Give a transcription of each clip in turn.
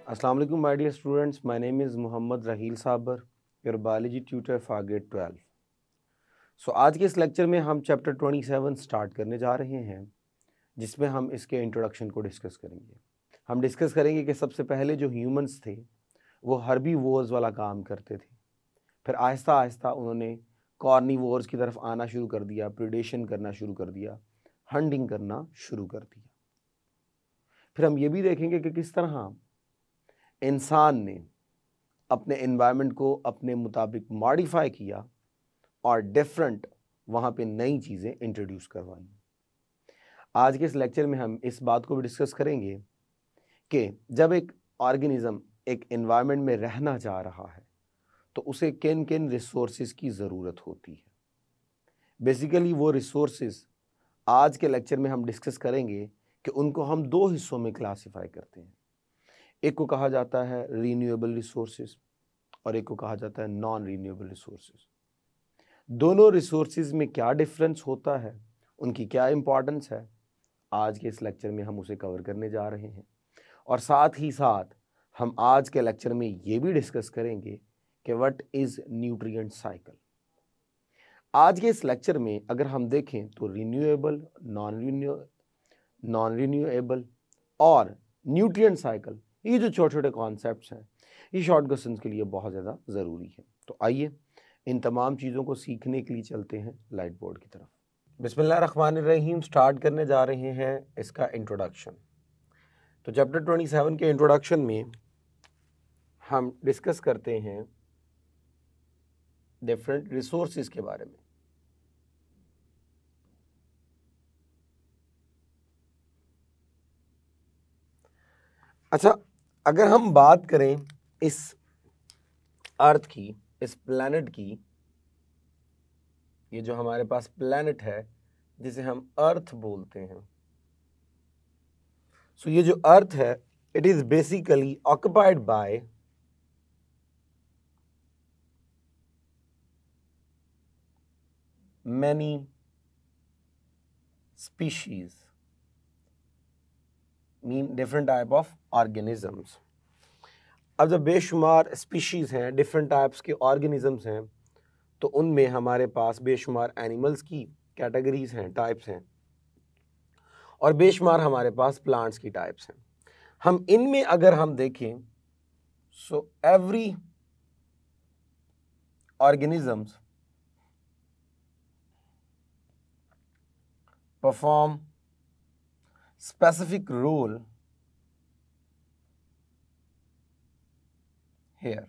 Assalamu alaikum my dear students, my name is Muhammad Raheel Sabar, your biology tutor for grade 12. So आज के इस lecture में हम chapter 27 start करने जा रहे हैं, जिसमें हम इसके इंट्रोडक्शन को डिस्कस करेंगे। हम डिस्कस करेंगे कि सबसे पहले जो ह्यूमंस थे वो हर्बीवोर्स वाला काम करते थे, फिर आहिस्ता आहिस्ता उन्होंने कॉर्निवोर्स की तरफ आना शुरू कर दिया, प्रीडेशन करना शुरू कर दिया, हंटिंग करना शुरू कर दिया। फिर हम ये भी देखेंगे कि किस तरह इंसान ने अपने एनवायरनमेंट को अपने मुताबिक मॉडिफाई किया और डिफरेंट वहाँ पे नई चीज़ें इंट्रोड्यूस करवाई। आज के इस लेक्चर में हम इस बात को भी डिस्कस करेंगे कि जब एक ऑर्गेनिज्म एक एनवायरनमेंट में रहना चाह रहा है तो उसे किन किन रिसोर्सेज की ज़रूरत होती है। बेसिकली वो रिसोर्सेज आज के लेक्चर में हम डिस्कस करेंगे कि उनको हम दो हिस्सों में क्लासिफाई करते हैं। एक को कहा जाता है रीन्यूएबल रिसोर्सेज और एक को कहा जाता है नॉन रीन्यूएबल रिसोर्सेज। दोनों रिसोर्सेज में क्या डिफरेंस होता है, उनकी क्या इंपॉर्टेंस है, आज के इस लेक्चर में हम उसे कवर करने जा रहे हैं। और साथ ही साथ हम आज के लेक्चर में ये भी डिस्कस करेंगे कि व्हाट इज न्यूट्रिएंट साइकिल। आज के इस लेक्चर में अगर हम देखें तो रीन्यूएबल, नॉन रीन्यूएबल और न्यूट्रिएंट साइकिल, ये जो छोटे छोटे कॉन्सेप्ट्स हैं ये शॉर्ट क्वेश्चंस के लिए बहुत ज़्यादा ज़रूरी है। तो आइए इन तमाम चीज़ों को सीखने के लिए चलते हैं लाइट बोर्ड की तरफ। बिस्मिल्लाहिर्रहमानिर्रहीम स्टार्ट करने जा रहे हैं इसका इंट्रोडक्शन। तो चैप्टर 27 के इंट्रोडक्शन में हम डिस्कस करते हैं डिफरेंट रिसोर्सेज के बारे में। अच्छा, अगर हम बात करें इस अर्थ की, इस प्लैनेट की, ये जो हमारे पास प्लैनेट है जिसे हम अर्थ बोलते हैं, सो ये जो अर्थ है it is basically occupied by many species, mean different type of organisms. अब जब बेशुमार स्पीशीज़ हैं, डिफरेंट टाइप्स के ऑर्गेनिजम्स हैं, तो उनमें हमारे पास बेशुमार एनिमल्स की कैटेगरीज हैं, टाइप्स हैं, और बेशुमार हमारे पास प्लांट्स की टाइप्स हैं। हम इनमें अगर हम देखें so every organisms perform specific role here.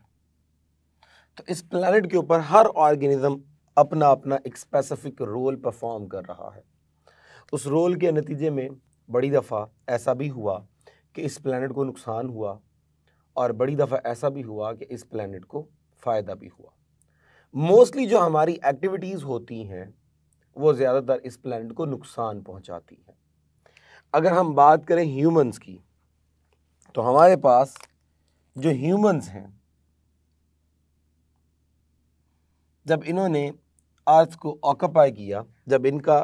तो इस प्लैनेट के ऊपर हर ऑर्गेनिज्म अपना अपना एक स्पेसिफिक रोल परफॉर्म कर रहा है। उस रोल के नतीजे में बड़ी दफ़ा ऐसा भी हुआ कि इस प्लैनेट को नुकसान हुआ और बड़ी दफ़ा ऐसा भी हुआ कि इस प्लैनेट को फ़ायदा भी हुआ। मोस्टली जो हमारी एक्टिविटीज़ होती हैं वो ज़्यादातर इस प्लैनेट को नुकसान पहुंचाती है। अगर हम बात करें ह्यूमंस की, तो हमारे पास जो ह्यूमंस हैं, जब इन्होंने अर्थ को ऑक्युपाई किया, जब इनका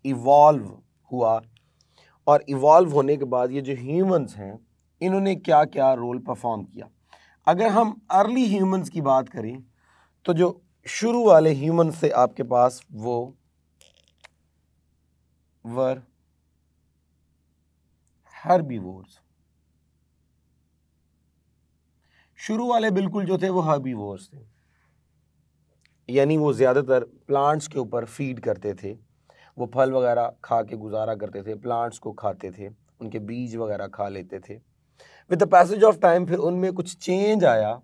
इवॉल्व हुआ, और इवॉल्व होने के बाद ये जो ह्यूमंस हैं इन्होंने क्या क्या रोल परफॉर्म किया। अगर हम अर्ली ह्यूमंस की बात करें तो जो शुरू वाले ह्यूमंस थे आपके पास वो वर हर्बीवोर्स। शुरू वाले बिल्कुल जो थे वो हर्बीवोर्स थे, यानी वो ज़्यादातर प्लांट्स के ऊपर फीड करते थे, वो फल वगैरह खा के गुजारा करते थे, प्लांट्स को खाते थे, उनके बीज वगैरह खा लेते थे। With the passage of time फिर उनमें कुछ चेंज आया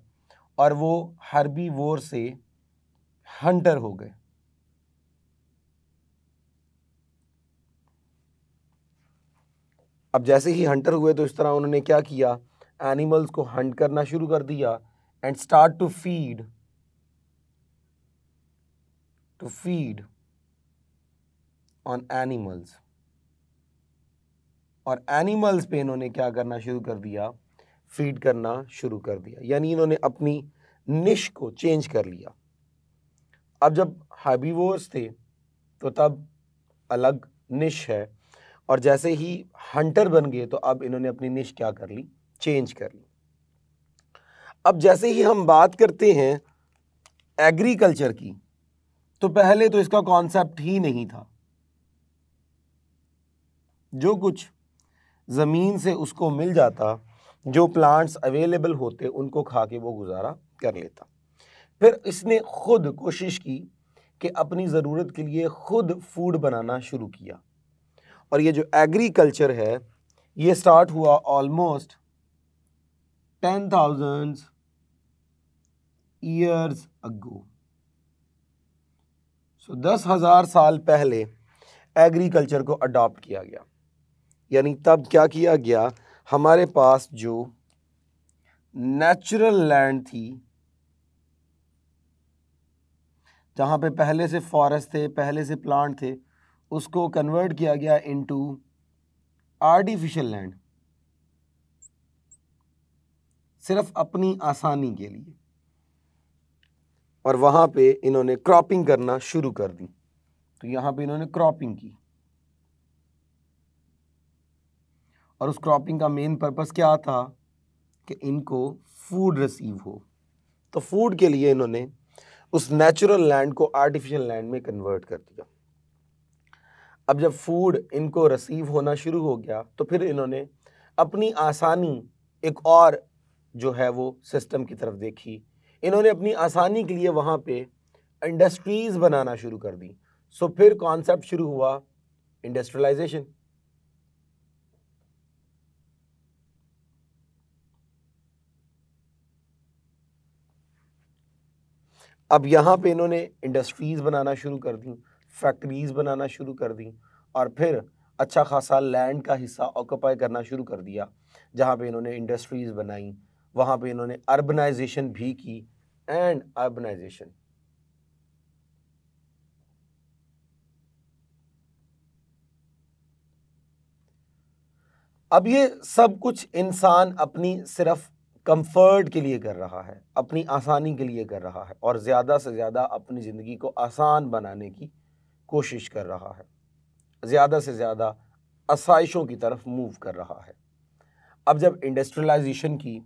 और वो हर्बीवोर से हंटर हो गए। अब जैसे ही हंटर हुए तो इस तरह उन्होंने क्या किया, एनिमल्स को हंट करना शुरू कर दिया and start to feed on animals. और एनिमल्स पे इन्होंने क्या करना शुरू कर दिया, फीड करना शुरू कर दिया, यानी इन्होंने अपनी निश को चेंज कर लिया। अब जब हर्बीवोर्स थे तो तब अलग निश है, और जैसे ही हंटर बन गए तो अब इन्होंने अपनी निश क्या कर ली, चेंज कर ली। अब जैसे ही हम बात करते हैं एग्रीकल्चर की, तो पहले तो इसका कॉन्सेप्ट ही नहीं था। जो कुछ ज़मीन से उसको मिल जाता, जो प्लांट्स अवेलेबल होते, उनको खा के वो गुजारा कर लेता। फिर इसने खुद कोशिश की कि अपनी ज़रूरत के लिए खुद फूड बनाना शुरू किया। और ये जो एग्रीकल्चर है ये स्टार्ट हुआ ऑलमोस्ट 10,000 ईयर्स अगो। सो 10,000 साल पहले एग्रीकल्चर को अडॉप्ट किया गया। यानी तब क्या किया गया, हमारे पास जो नेचुरल लैंड थी, जहाँ पे पहले से फॉरेस्ट थे, पहले से प्लांट थे, उसको कन्वर्ट किया गया इनटू आर्टिफिशियल लैंड, सिर्फ अपनी आसानी के लिए। और वहाँ पे इन्होंने क्रॉपिंग करना शुरू कर दी। तो यहाँ पे इन्होंने क्रॉपिंग की, और उस क्रॉपिंग का मेन पर्पस क्या था कि इनको फूड रिसीव हो। तो फूड के लिए इन्होंने उस नेचुरल लैंड को आर्टिफिशियल लैंड में कन्वर्ट कर दिया। अब जब फूड इनको रिसीव होना शुरू हो गया, तो फिर इन्होंने अपनी आसानी एक और जो है वो सिस्टम की तरफ देखी। इन्होंने अपनी आसानी के लिए वहाँ पे इंडस्ट्रीज बनाना शुरू कर दी। सो फिर कॉन्सेप्ट शुरू हुआ इंडस्ट्रियलाइजेशन। अब यहाँ पे इन्होंने इंडस्ट्रीज बनाना शुरू कर दी, फैक्ट्रीज बनाना शुरू कर दी, और फिर अच्छा खासा लैंड का हिस्सा ऑक्यूपाई करना शुरू कर दिया। जहाँ पे इन्होंने इंडस्ट्रीज बनाई, वहाँ पे इन्होंने अर्बनाइजेशन भी की। एंड अर्बनाइजेशन अब ये सब कुछ इंसान अपनी सिर्फ कंफर्ट के लिए कर रहा है, अपनी आसानी के लिए कर रहा है, और ज़्यादा से ज़्यादा अपनी ज़िंदगी को आसान बनाने की कोशिश कर रहा है, ज़्यादा से ज़्यादा आसाइशों की तरफ मूव कर रहा है। अब जब इंडस्ट्रियलाइजेशन की,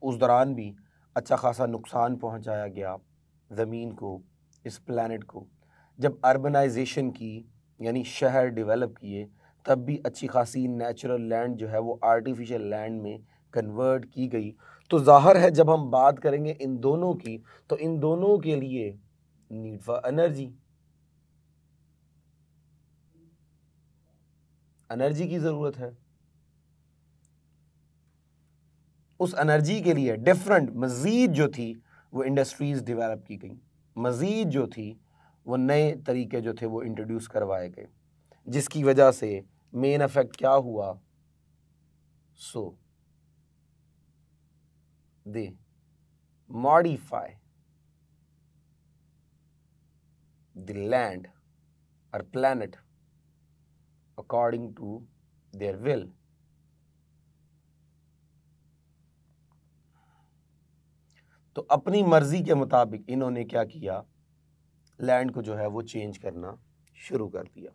उस दौरान भी अच्छा खासा नुकसान पहुंचाया गया ज़मीन को, इस प्लैनेट को। जब अर्बनाइजेशन की, यानी शहर डेवलप किए, तब भी अच्छी खासी नेचुरल लैंड जो है वो आर्टिफिशियल लैंड में कन्वर्ट की गई। तो ज़ाहिर है जब हम बात करेंगे इन दोनों की, तो इन दोनों के लिए नीड फॉर एनर्जी की ज़रूरत है। उस एनर्जी के लिए डिफरेंट मज़ीद जो थी वो इंडस्ट्रीज़ डेवलप की गई, मज़ीद जो थी वो नए तरीके जो थे वो इंट्रोड्यूस करवाए गए, जिसकी वजह से मेन इफेक्ट क्या हुआ, so they modify the land और planet according to their will. तो अपनी मर्जी के मुताबिक इन्होंने क्या किया, लैंड को जो है वो चेंज करना शुरू कर दिया।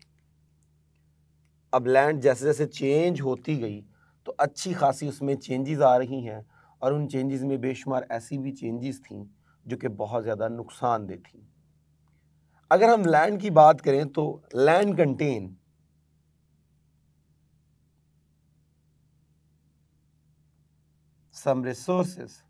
अब लैंड जैसे जैसे चेंज होती गई तो अच्छी खासी उसमें चेंजेस आ रही हैं, और उन चेंजेस में बेशुमार ऐसी भी चेंजेस थीं जो कि बहुत ज़्यादा नुकसानदेह थीं। अगर हम लैंड की बात करें तो लैंड कंटेन सम रिसोर्सेस,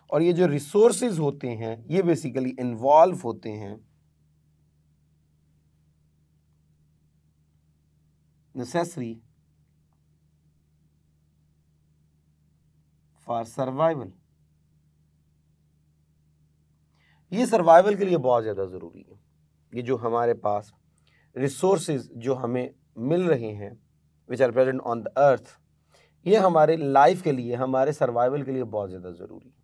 और ये जो रिसोर्सेज होते हैं ये बेसिकली इन्वॉल्व होते हैं नेसेसरी फॉर सर्वाइवल। ये सर्वाइवल के लिए बहुत ज़्यादा ज़रूरी है। ये जो हमारे पास रिसोर्सेज जो हमें मिल रहे हैं which are present on the earth, ये हमारे लाइफ के लिए, हमारे सर्वाइवल के लिए बहुत ज़्यादा ज़रूरी है।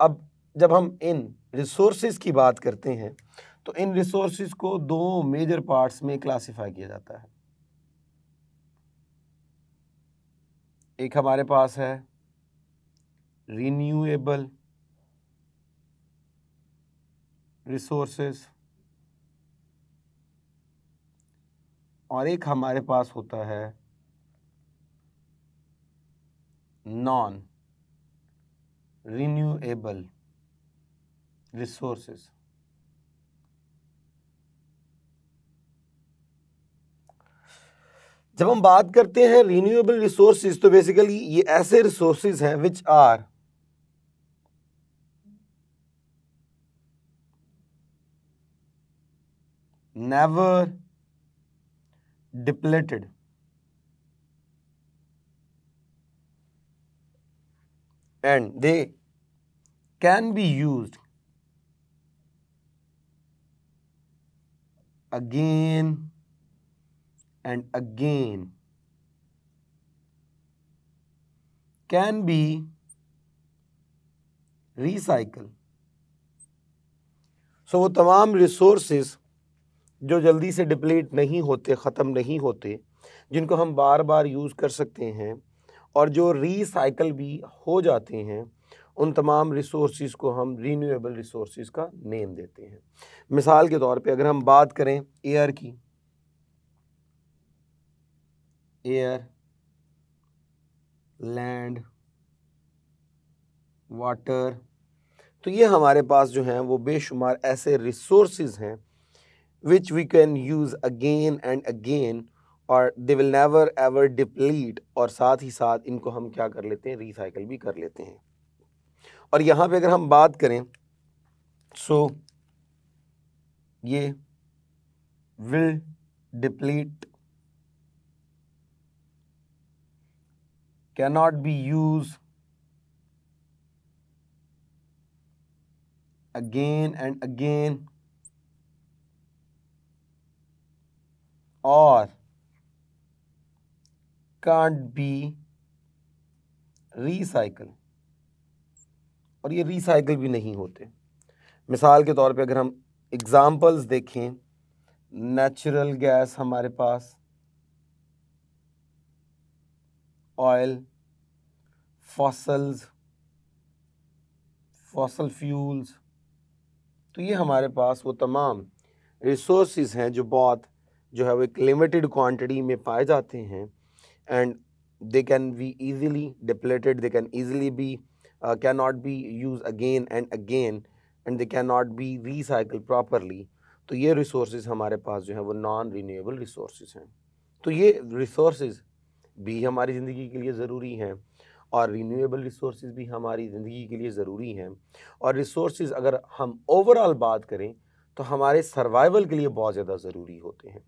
अब जब हम इन रिसोर्सेज की बात करते हैं तो इन रिसोर्सेज को दो मेजर पार्ट्स में क्लासिफाई किया जाता है। एक हमारे पास है रिन्यूएबल रिसोर्सेज, और एक हमारे पास होता है नॉन रिन्यूएबल रिसोर्सेज। जब हम बात करते हैं रिन्यूएबल रिसोर्सेज तो बेसिकली ये ऐसे रिसोर्सेज हैं which are never depleted and they can be used again and again, can be recycled. So वो तमाम रिसोर्सेज जो जल्दी से डिप्लीट नहीं होते, ख़त्म नहीं होते, जिनको हम बार बार यूज़ कर सकते हैं और जो रीसाइकल भी हो जाते हैं, उन तमाम रिसोर्सेज को हम रीन्यूएबल रिसोर्सेज का नेम देते हैं। मिसाल के तौर पे अगर हम बात करें एयर की, एयर, लैंड, वाटर, तो ये हमारे पास जो हैं वो बेशुमार ऐसे रिसोर्सेज हैं which we can use again and again और they will never ever deplete, और साथ ही साथ इनको हम क्या कर लेते हैं, रिसाइकल भी कर लेते हैं। और यहाँ पे अगर हम बात करें सो ये will deplete, cannot be used again and again और can't be recycle, और ये रिसाइकल भी नहीं होते। मिसाल के तौर पे अगर हम एग्जाम्पल्स देखें, नेचुरल गैस हमारे पास, ऑयल, फॉसल्स, फॉसल फ्यूल्स, तो ये हमारे पास वो तमाम रिसोर्सेज हैं जो बहुत जो है वो एक लिमिटेड क्वांटिटी में पाए जाते हैं and they can be easily depleted, they can easily B can not be use again and they can not be recycle properly. तो ये रिसोर्सेज हमारे पास जो है वो नॉन रिन्यूएबल रिसोर्सेज हैं। तो ये रिसोर्सेज भी हमारी ज़िंदगी के लिए ज़रूरी हैं और रिन्यूएबल रिसोर्सेज भी हमारी ज़िंदगी के लिए ज़रूरी हैं। और रिसोर्सेज अगर हम ओवरऑल बात करें तो हमारे सर्वाइवल के लिए बहुत ज़्यादा ज़रूरी होते हैं,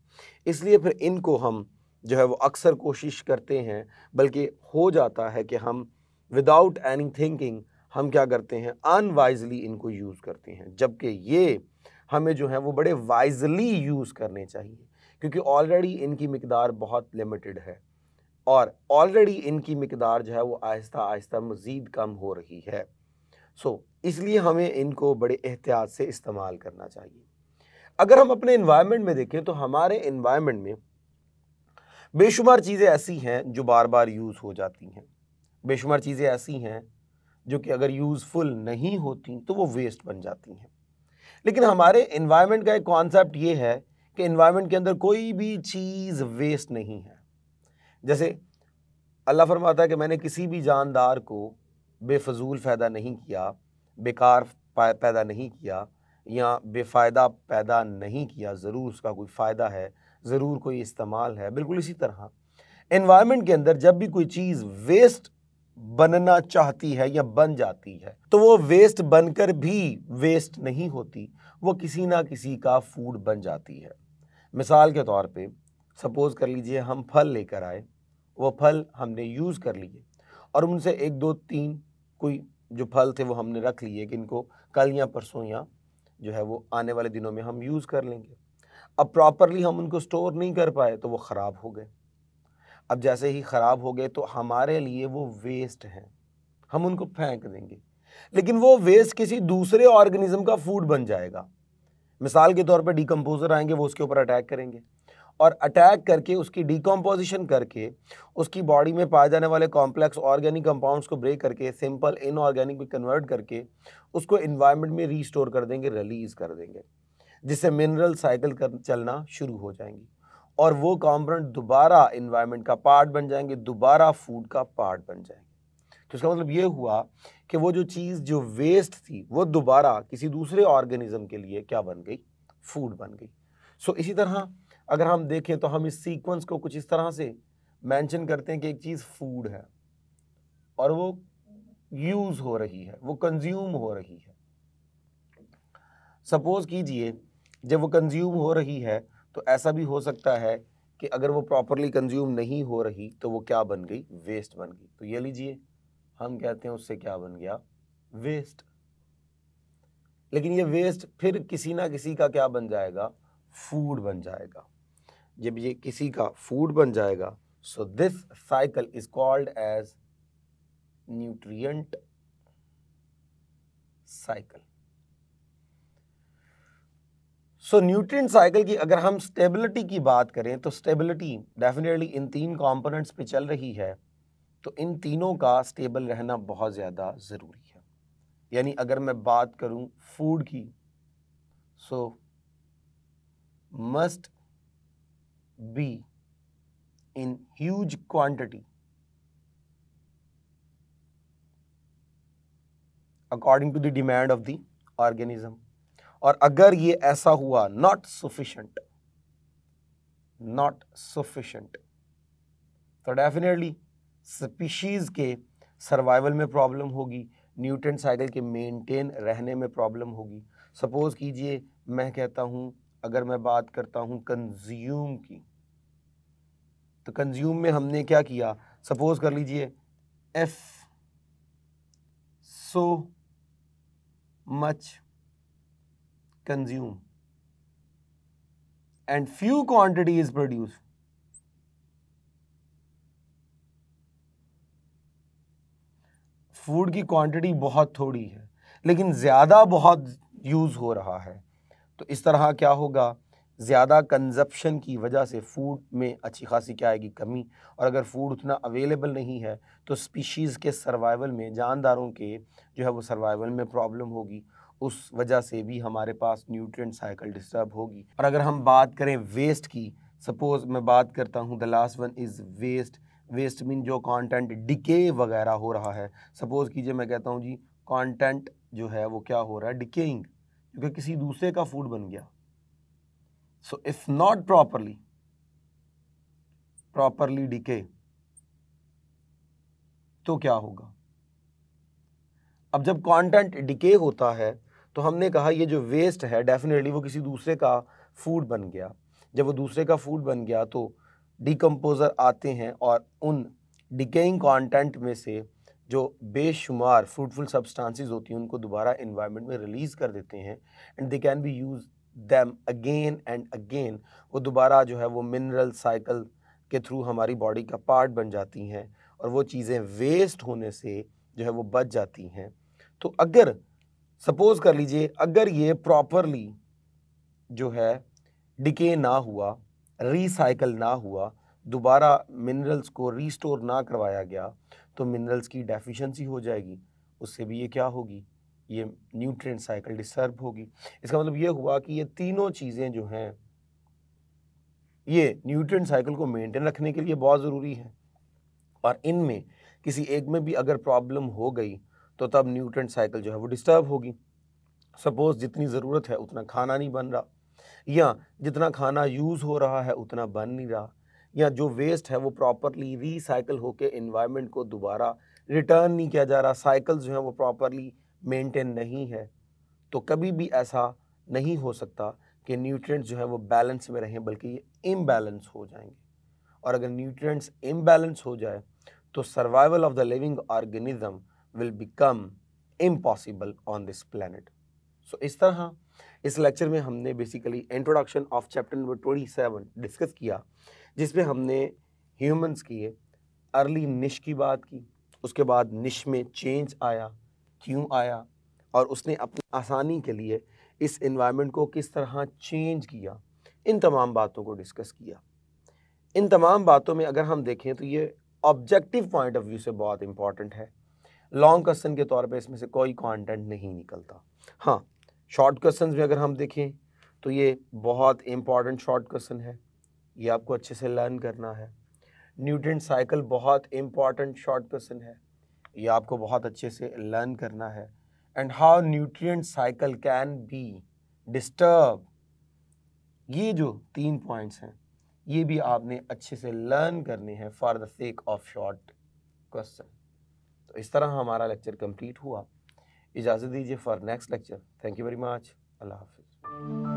इसलिए फिर इनको हम जो है वो अक्सर कोशिश करते हैं, बल्कि हो जाता है कि हम विदाउट एनी थिंकिंग हम क्या करते हैं, अनवाइजली इनको यूज़ करते हैं, जबकि ये हमें जो है वो बड़े वाइजली यूज़ करने चाहिए, क्योंकि ऑलरेडी इनकी मिकदार बहुत लिमिटेड है और ऑलरेडी इनकी मिकदार जो है वो आहिस्ता आहिस्ता मज़ीद कम हो रही है। इसलिए हमें इनको बड़े एहतियात से इस्तेमाल करना चाहिए। अगर हम अपने एनवायरनमेंट में देखें तो हमारे एनवायरनमेंट में बेशुमार चीज़ें ऐसी हैं जो बार बार यूज़ हो जाती हैं, बेशुमार चीज़ें ऐसी हैं जो कि अगर यूज़फुल नहीं होती तो वो वेस्ट बन जाती हैं। लेकिन हमारे एनवायरनमेंट का एक कॉन्सेप्ट ये है कि एनवायरनमेंट के अंदर कोई भी चीज़ वेस्ट नहीं है। जैसे अल्लाह फरमाता है कि मैंने किसी भी जानदार को बेफजूल फ़ायदा नहीं किया, बेकार पैदा नहीं किया या बेफ़ायदा पैदा नहीं किया, ज़रूर उसका कोई फ़ायदा है, ज़रूर कोई इस्तेमाल है। बिल्कुल इसी तरह एनवायरनमेंट के अंदर जब भी कोई चीज़ वेस्ट बनना चाहती है या बन जाती है तो वो वेस्ट बनकर भी वेस्ट नहीं होती, वो किसी ना किसी का फूड बन जाती है। मिसाल के तौर पे सपोज़ कर लीजिए हम फल लेकर आए, वो फल हमने यूज़ कर लिए और उनसे 1 2 3 कोई जो फल थे वो हमने रख लिए कि इनको कल या परसों या जो है वो आने वाले दिनों में हम यूज़ कर लेंगे। अब प्रॉपरली हम उनको स्टोर नहीं कर पाए तो वो ख़राब हो गए। अब जैसे ही ख़राब हो गए तो हमारे लिए वो वेस्ट हैं, हम उनको फेंक देंगे, लेकिन वो वेस्ट किसी दूसरे ऑर्गेनिज्म का फूड बन जाएगा। मिसाल के तौर पर डिकम्पोज़र आएंगे, वो उसके ऊपर अटैक करेंगे और अटैक करके उसकी डिकम्पोजिशन करके उसकी बॉडी में पाए जाने वाले कॉम्प्लेक्स ऑर्गेनिक कंपाउंड्स को ब्रेक करके सिंपल इनऑर्गेनिक में कन्वर्ट करके उसको एनवायरनमेंट में रीस्टोर कर देंगे, रिलीज़ कर देंगे, जिससे मिनरल साइकिल चलना शुरू हो जाएंगी और वो कंपोनेंट दोबारा एनवायरनमेंट का पार्ट बन जाएंगे, दोबारा फूड का पार्ट बन जाएंगे। तो इसका मतलब ये हुआ कि वो जो चीज़ जो वेस्ट थी वो दोबारा किसी दूसरे ऑर्गेनिज्म के लिए क्या बन गई, फूड बन गई। सो इसी तरह अगर हम देखें तो हम इस सीक्वेंस को कुछ इस तरह से मेंशन करते हैं कि एक चीज़ फूड है और वो यूज़ हो रही है, वो कंज्यूम हो रही है। सपोज कीजिए जब वो कंज्यूम हो रही है तो ऐसा भी हो सकता है कि अगर वो प्रॉपरली कंज्यूम नहीं हो रही तो वो क्या बन गई, वेस्ट बन गई। तो ये लीजिए हम कहते हैं उससे क्या बन गया, वेस्ट। लेकिन ये वेस्ट फिर किसी ना किसी का क्या बन जाएगा, फूड बन जाएगा। जब ये किसी का फूड बन जाएगा so this cycle is called as nutrient cycle. So nutrient cycle की अगर हम स्टेबिलिटी की बात करें तो स्टेबिलिटी डेफिनेटली इन 3 कंपोनेंट्स पे चल रही है, तो इन तीनों का स्टेबल रहना बहुत ज़्यादा ज़रूरी है। यानी अगर मैं बात करूं फूड की, so must be in huge quantity according to the demand of the organism. और अगर ये ऐसा हुआ नॉट सफिशिएंट, तो डेफिनेटली स्पीशीज के सर्वाइवल में प्रॉब्लम होगी, न्यूट्रिएंट साइकिल के मेंटेन रहने में प्रॉब्लम होगी। सपोज कीजिए मैं कहता हूं, अगर मैं बात करता हूं कंज्यूम की, तो कंज्यूम में हमने क्या किया, सपोज कर लीजिए if so much consume and few quantity is produced, food की क्वांटिटी बहुत थोड़ी है लेकिन ज़्यादा बहुत यूज़ हो रहा है, तो इस तरह क्या होगा, ज़्यादा कंजप्शन की वजह से फूड में अच्छी खासी क्या आएगी, कमी। और अगर फूड उतना अवेलेबल नहीं है तो स्पीशीज़ के सर्वाइवल में, जानदारों के जो है वो सर्वाइवल में प्रॉब्लम होगी, उस वजह से भी हमारे पास न्यूट्रिएंट साइकिल डिस्टर्ब होगी। और अगर हम बात करें वेस्ट की, सपोज मैं बात करता हूँ the last one is waste. Waste mean जो कंटेंट डिके वगैरह हो रहा है। सपोज कीजिए मैं कहता हूँ जी कंटेंट जो है वो क्या हो रहा है, डिकेइंग, क्योंकि किसी दूसरे का फूड बन गया। So if not properly decay तो क्या होगा। अब जब कंटेंट डिके होता है तो हमने कहा ये जो वेस्ट है डेफिनेटली वो किसी दूसरे का फूड बन गया। जब वो दूसरे का फूड बन गया तो डिकम्पोजर आते हैं और उन डिकेइंग कंटेंट में से जो बेशुमार फ्रूटफुल सब्सटेंसेस होती हैं उनको दोबारा एनवायरनमेंट में रिलीज़ कर देते हैं and they can be use them again and again. वो दोबारा जो है वो मिनरल साइकिल के थ्रू हमारी बॉडी का पार्ट बन जाती हैं और वो चीज़ें वेस्ट होने से जो है वो बच जाती हैं। तो अगर सपोज कर लीजिए अगर ये प्रॉपरली जो है डिके ना हुआ, रिसाइकल ना हुआ, दोबारा मिनरल्स को रीस्टोर ना करवाया गया तो मिनरल्स की डेफिशिएंसी हो जाएगी, उससे भी ये क्या होगी, ये न्यूट्रिएंट साइकिल डिस्टर्ब होगी। इसका मतलब ये हुआ कि ये तीनों चीज़ें जो हैं ये न्यूट्रिएंट साइकिल को मेंटेन रखने के लिए बहुत ज़रूरी है और इनमें किसी एक में भी अगर प्रॉब्लम हो गई तो तब न्यूट्रिएंट साइकिल जो है वो डिस्टर्ब होगी। सपोज जितनी ज़रूरत है उतना खाना नहीं बन रहा, या जितना खाना यूज़ हो रहा है उतना बन नहीं रहा, या जो वेस्ट है वो प्रॉपरली रीसाइकिल होकर एनवायरनमेंट को दोबारा रिटर्न नहीं किया जा रहा, साइकिल्स जो हैं वो प्रॉपरली मेंटेन नहीं है, तो कभी भी ऐसा नहीं हो सकता कि न्यूट्रिएंट्स जो है वो बैलेंस में रहें, बल्कि ये इम्बैलेंस हो जाएंगे। और अगर न्यूट्रिएंट्स इम्बैलेंस हो जाए तो survival of the living organism will become impossible on this planet. So इस तरह इस लेक्चर में हमने basically introduction of chapter number 27 discuss किया, जिसमें हमने ह्यूमंस की अर्ली निश की बात की, उसके बाद निश में चेंज आया, क्यों आया, और उसने अपनी आसानी के लिए इस एनवायरनमेंट को किस तरह चेंज किया, इन तमाम बातों को डिस्कस किया। इन तमाम बातों में अगर हम देखें तो ये ऑब्जेक्टिव पॉइंट ऑफ व्यू से बहुत इंपॉर्टेंट है। लॉन्ग क्वेश्चन के तौर पे इसमें से कोई कंटेंट नहीं निकलता। हाँ, शॉर्ट क्वेश्चन में अगर हम देखें तो ये बहुत इंपॉर्टेंट शॉर्ट क्वेश्चन है, ये आपको अच्छे से लर्न करना है। न्यूट्रिएंट साइकिल बहुत इंपॉर्टेंट शॉर्ट क्वेश्चन है, ये आपको बहुत अच्छे से लर्न करना है। And how nutrient cycle can be disturb, ये जो 3 पॉइंट्स हैं ये भी आपने अच्छे से लर्न करने हैं for the sake of short question. तो इस तरह हमारा लेक्चर कंप्लीट हुआ। इजाज़त दीजिए for next lecture. Thank you very much. अल्लाह हाफिज़।